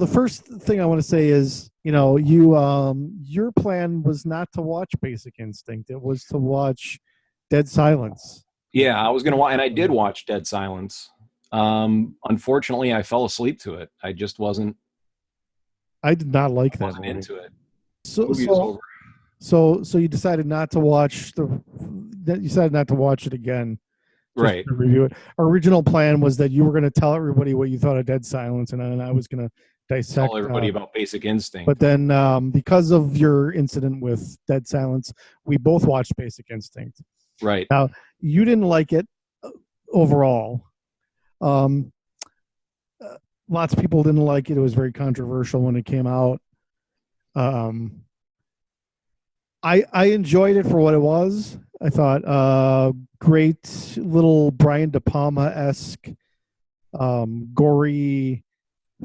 The first thing I want to say is, you your plan was not to watch Basic Instinct. It was to watch Dead Silence. Yeah, I was gonna watch, and I did watch Dead Silence. Unfortunately, I fell asleep to it. I just I did not like that wasn't movie. into it. The So movie was so over. so you decided not to watch it again, just Right. to review it. Our original plan was that you were going to tell everybody what you thought of Dead Silence, and then I was going to Tell dissect. everybody about Basic But Instinct. then, because of your incident with Dead Silence, we both watched Basic Instinct. Right. Now, you didn't like it overall. Um, Lots of people didn't like it. It was very controversial when it came out. Um, I enjoyed it for what it was. I thought great little Brian De Palma esque, gory,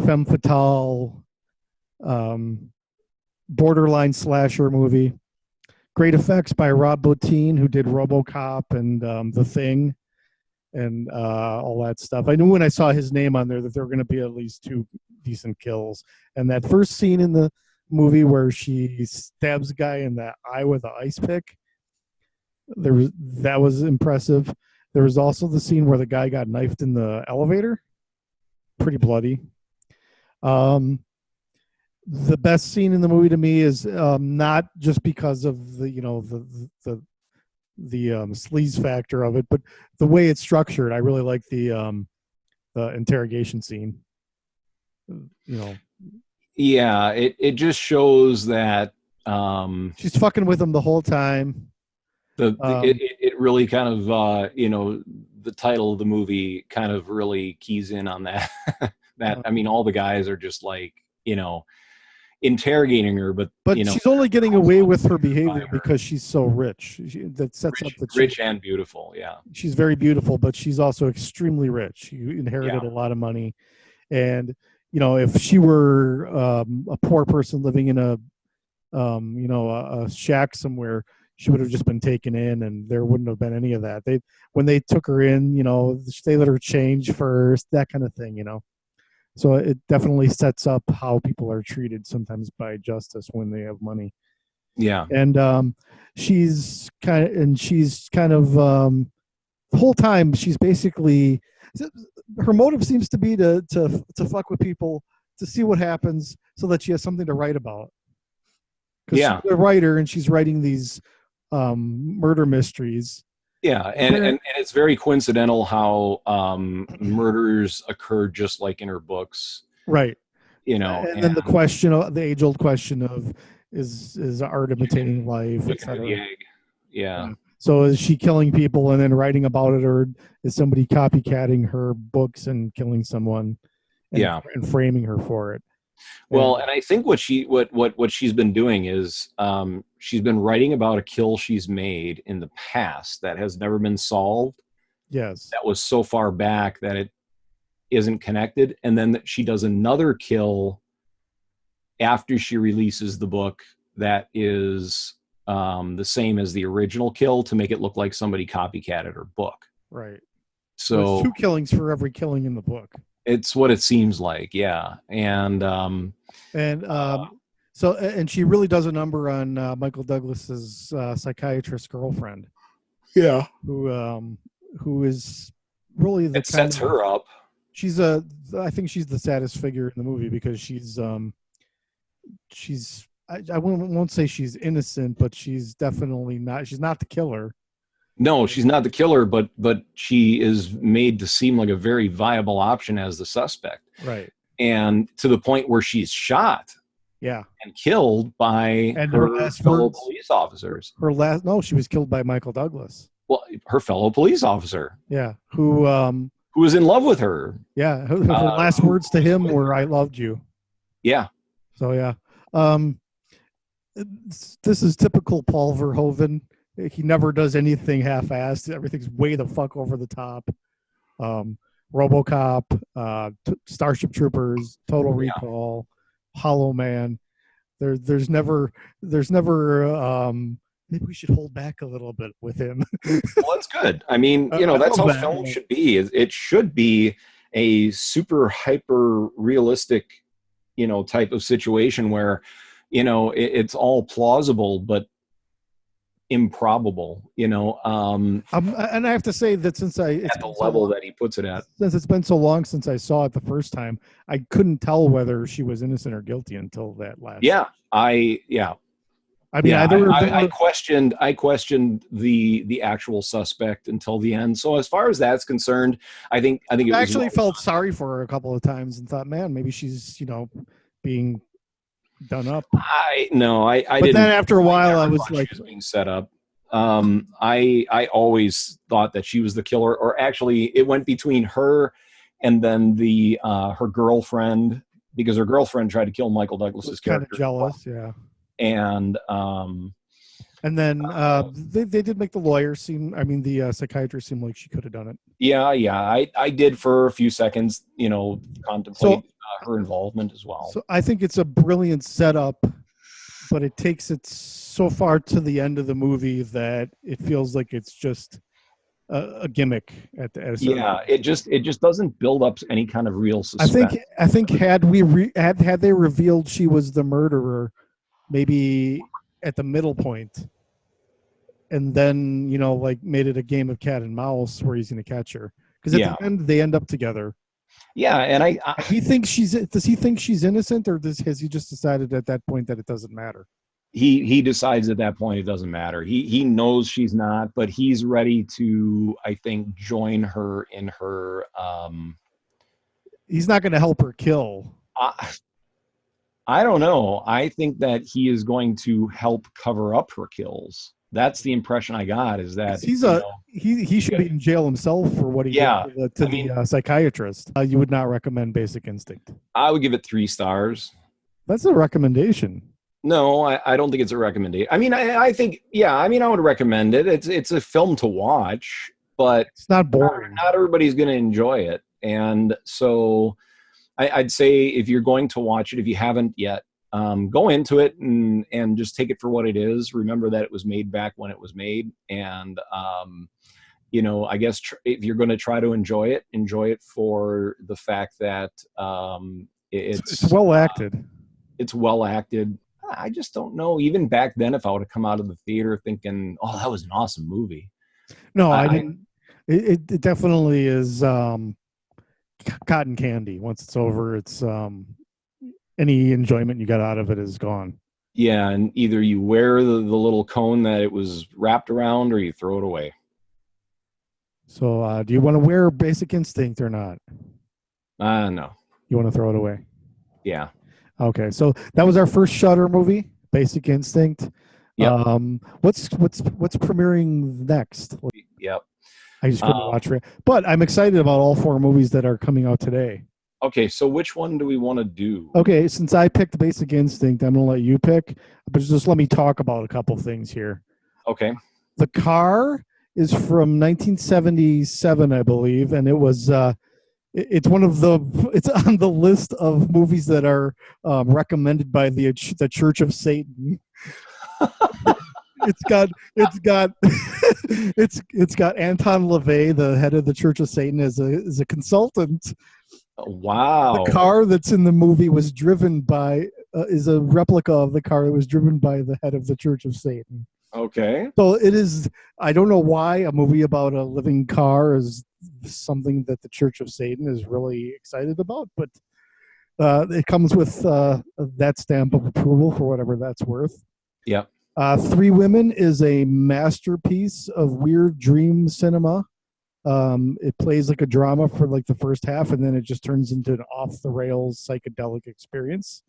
femme fatale, um, borderline slasher movie. Great effects by Rob Bottin, who did RoboCop and The Thing and all that stuff. I knew when I saw his name on there that there were going to be at least two decent kills. And that first scene in the movie where she stabs a guy in the eye with an ice pick, that was impressive. There was also the scene where the guy got knifed in the elevator, pretty bloody. Um, the best scene in the movie to me is not just because of the sleaze factor of it, but the way it's structured. I really like the interrogation scene. Yeah, it just shows that She's fucking with him the whole time. it really kind of the title of the movie kind of really keys in on that. I mean, all the guys are just like interrogating her, but she's only getting away with her behavior because she's so rich. That sets up that rich and beautiful. Yeah, she's very beautiful, but she's also extremely rich. She inherited a lot of money, and if she were a poor person living in a shack somewhere, she would have just been taken in, and there wouldn't have been any of that. When they took her in, they let her change first, that kind of thing. So it definitely sets up how people are treated sometimes by justice when they have money. Yeah. And she's kind of the whole time she's basically, her motive seems to be to fuck with people, to see what happens so that she has something to write about. Because she's a writer and she's writing these murder mysteries. Yeah, and it's very coincidental how murders occur just like in her books. Right. And then the age-old question of is art imitating life, etc. Yeah. So is she killing people and then writing about it, or is somebody copycatting her books and killing someone and framing her for it? Well, and I think what she's been doing is she's been writing about a kill she's made in the past that has never been solved. Yes. That was so far back that it isn't connected. And then she does another kill after she releases the book that is the same as the original kill to make it look like somebody copycatted her book. Right. So there's 2 killings for every killing in the book. It's what it seems like, yeah. And she really does a number on Michael Douglas's psychiatrist girlfriend. Yeah. Who is really the it sets her up. I think she's the saddest figure in the movie because she's I won't say she's innocent, but she's definitely not. She's not the killer. No, she's not the killer, but she is made to seem like a very viable option as the suspect. Right. And to the point where she's shot. Yeah. And killed by her fellow police officers. She was killed by Michael Douglas. Well, her fellow police officer. Yeah. Who was in love with her. Yeah. Her last words to him were, "I loved you." Yeah. So, yeah. This is typical Paul Verhoeven. He never does anything half-assed. Everything's way the fuck over the top. RoboCop, Starship Troopers, Total Recall, Hollow Man. There's never. Maybe we should hold back a little bit with him. Well, that's good. I mean, that's how film should be. It should be a super hyper realistic type of situation where, it's all plausible, but improbable, And I have to say that at the level that he puts it at. since it's been so long since I saw it the first time, I couldn't tell whether she was innocent or guilty until that last. Yeah. I mean, I questioned the actual suspect until the end. So as far as that's concerned, I think it was actually felt sorry for her a couple of times and thought, man, maybe she's being done up. I But didn't. then after a while, I was like, she was being set up. I always thought that she was the killer, or actually, it went between her and then her girlfriend, because her girlfriend tried to kill Michael Douglas's character. Kind of jealous, yeah. And then they did make the lawyer seem, the psychiatrist seem like she could have done it. Yeah. I did for a few seconds, contemplate her involvement as well. So I think it's a brilliant setup, but it takes it so far to the end of the movie that it feels like it's just a gimmick at a certain point. It just doesn't build up any kind of real suspense. I think had they revealed she was the murderer, maybe at the middle point, and then made it a game of cat and mouse where he's going to catch her, because at the end they end up together. Yeah, and does he think she's innocent, or has he just decided at that point that it doesn't matter? He decides at that point it doesn't matter. He knows she's not, but he's ready to, I think, join her in her. He's not going to help her kill. I don't know. I think that he is going to help cover up her kills. That's the impression I got. Is that he should be in jail himself for what he did to the psychiatrist. You would not recommend Basic Instinct? I would give it 3 stars. That's a recommendation. No, I don't think it's a recommendation. I think, I would recommend it. It's a film to watch, but it's not boring. Not everybody's going to enjoy it. And so I'd say if you're going to watch it, if you haven't yet, go into it and just take it for what it is. Remember that it was made back when it was made. And, I guess if you're going to try to enjoy it for the fact that it's well acted. It's well acted. I just don't know. Even back then, if I would have come out of the theater thinking, "Oh, that was an awesome movie." No, I didn't. It definitely is cotton candy. Once it's over, it's any enjoyment you got out of it is gone. Yeah, and either you wear the little cone that it was wrapped around, or you throw it away. So, do you want to wear Basic Instinct or not? No. You want to throw it away? Yeah. Okay, so that was our first Shudder movie, Basic Instinct. Yep. What's premiering next? Yep. I just couldn't watch it, but I'm excited about all 4 movies that are coming out today. Okay, so which one do we want to do? Okay, since I picked Basic Instinct, I'm going to let you pick, but just let me talk about a couple things here. Okay. The Car is from 1977, I believe, and it was it's on the list of movies that are recommended by the Church of Satan. It's got Anton LaVey, the head of the Church of Satan, as a consultant. Wow. The car that's in the movie was driven by is a replica of the car that was driven by the head of the Church of Satan. Okay. So it is. I don't know why a movie about a living car is something that the Church of Satan is really excited about, but it comes with that stamp of approval for whatever that's worth. Yep. Three Women is a masterpiece of weird dream cinema. It plays like a drama for like the first half, and then it just turns into an off-the-rails psychedelic experience.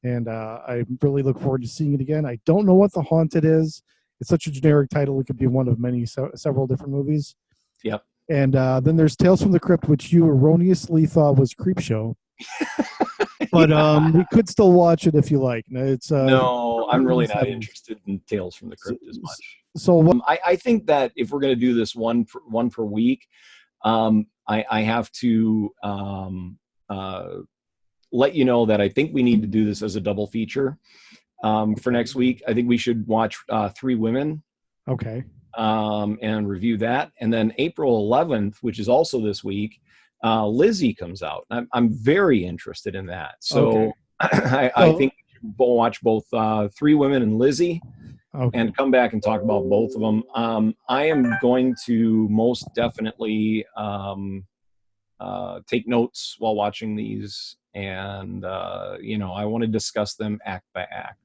And I really look forward to seeing it again. I don't know what The Haunted is. It's such a generic title. It could be one of many, several different movies. Yep. And then there's Tales from the Crypt, which you erroneously thought was Creepshow. But we could still watch it if you like. It's no, I'm really not interested in Tales from the Crypt as much. So I think that if we're going to do this one per week, I have to let you know that I think we need to do this as a double feature for next week. I think we should watch Three Women. Okay. And review that. And then April 11th, which is also this week, Lizzie comes out. I'm very interested in that. So I So think we'll watch both Three Women and Lizzie okay. and come back and talk about both of them. I am going to most definitely take notes while watching these, and I want to discuss them act by act.